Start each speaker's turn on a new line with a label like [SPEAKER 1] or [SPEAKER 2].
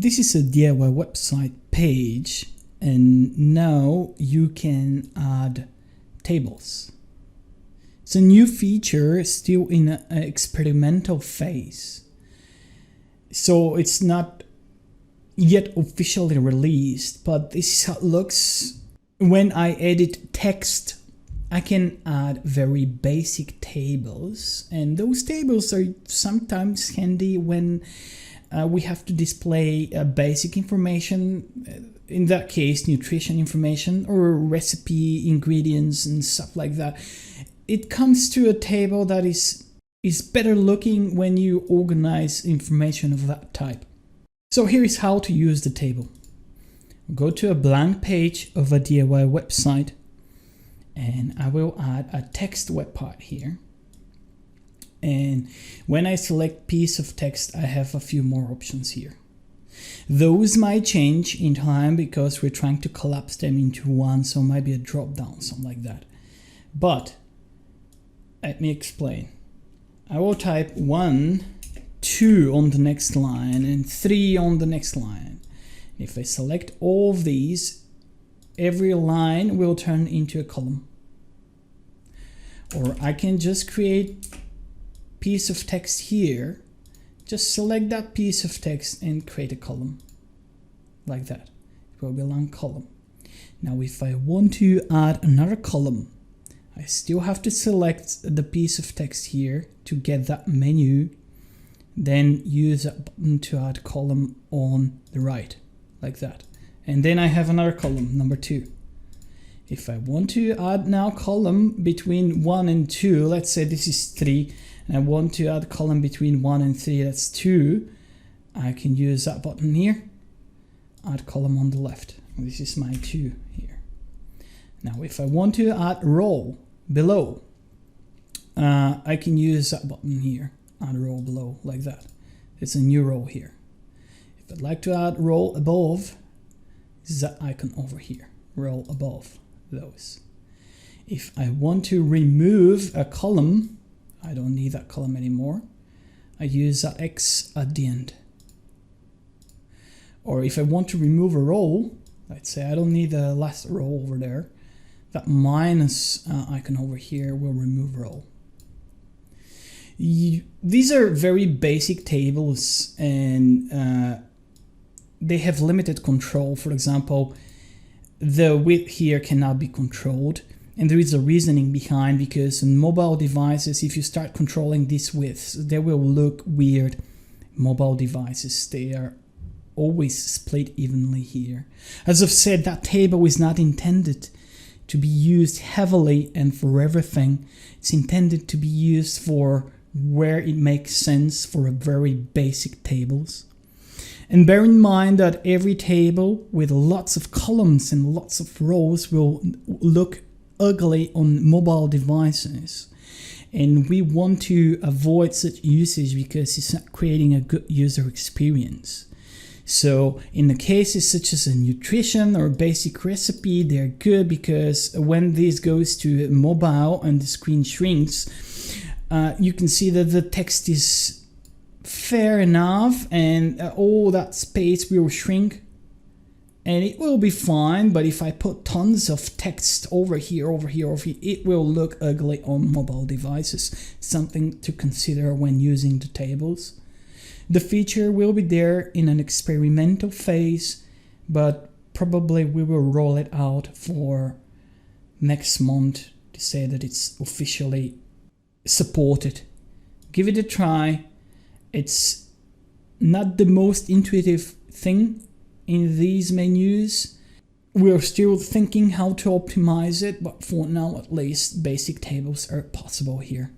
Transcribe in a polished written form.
[SPEAKER 1] This is a DIY website page, and now you can add tables. It's a new feature still in an experimental phase. So it's not yet officially released, but this is how it looks. When I edit text, I can add very basic tables, and those tables are sometimes handy when we have to display basic information, in that case nutrition information or recipe ingredients and stuff like that. It comes to a table that is better looking when you organize information of that type. So here is how to use the table. Go to a blank page of a DIY website, and I will add a text web part here. And when I select piece of text, I have a few more options here. Those might change in time because we're trying to collapse them into one, so might be a drop down, something like that. But let me explain. I will type 1, 2 on the next line and 3 on the next line. If I select all of these, every line will turn into a column. Or I can just create piece of text here, just select that piece of text and create a column like that. It will be a long column. Now if I want to add another column, I still have to select the piece of text here to get that menu, then use that button to add column on the right like that, and then I have another column, number 2. If I want to add now column between 1 and 2, let's say this is 3, and I want to add column between 1 and 3, that's 2, I can use that button here, add column on the left. This is my 2 here. Now if I want to add row below, I can use that button here, add row below like that. It's a new row here. If I'd like to add row above, this is that icon over here, row above those. If I want to remove a column, I don't need that column anymore, I use that X at the end. Or if I want to remove a row, let's say I don't need the last row over there, that minus icon over here will remove row. These are very basic tables, and they have limited control. For example, the width here cannot be controlled. And there is a reasoning behind, because in mobile devices, if you start controlling these widths, they will look weird. Mobile devices, they are always split evenly here. As I've said, that table is not intended to be used heavily and for everything. It's intended to be used for where it makes sense, for a very basic tables. And bear in mind that every table with lots of columns and lots of rows will look ugly on mobile devices, and we want to avoid such usage because it's not creating a good user experience. So in the cases such as a nutrition or basic recipe, they're good because when this goes to mobile and the screen shrinks, you can see that the text is fair enough, and all that space will shrink and it will be fine. But if I put tons of text over here, it will look ugly on mobile devices. Something to consider when using the tables. The feature will be there in an experimental phase, but probably we will roll it out for next month to say that it's officially supported. Give it a try. It's not the most intuitive thing in these menus. We're still thinking how to optimize it, but for now at least, basic tables are possible here.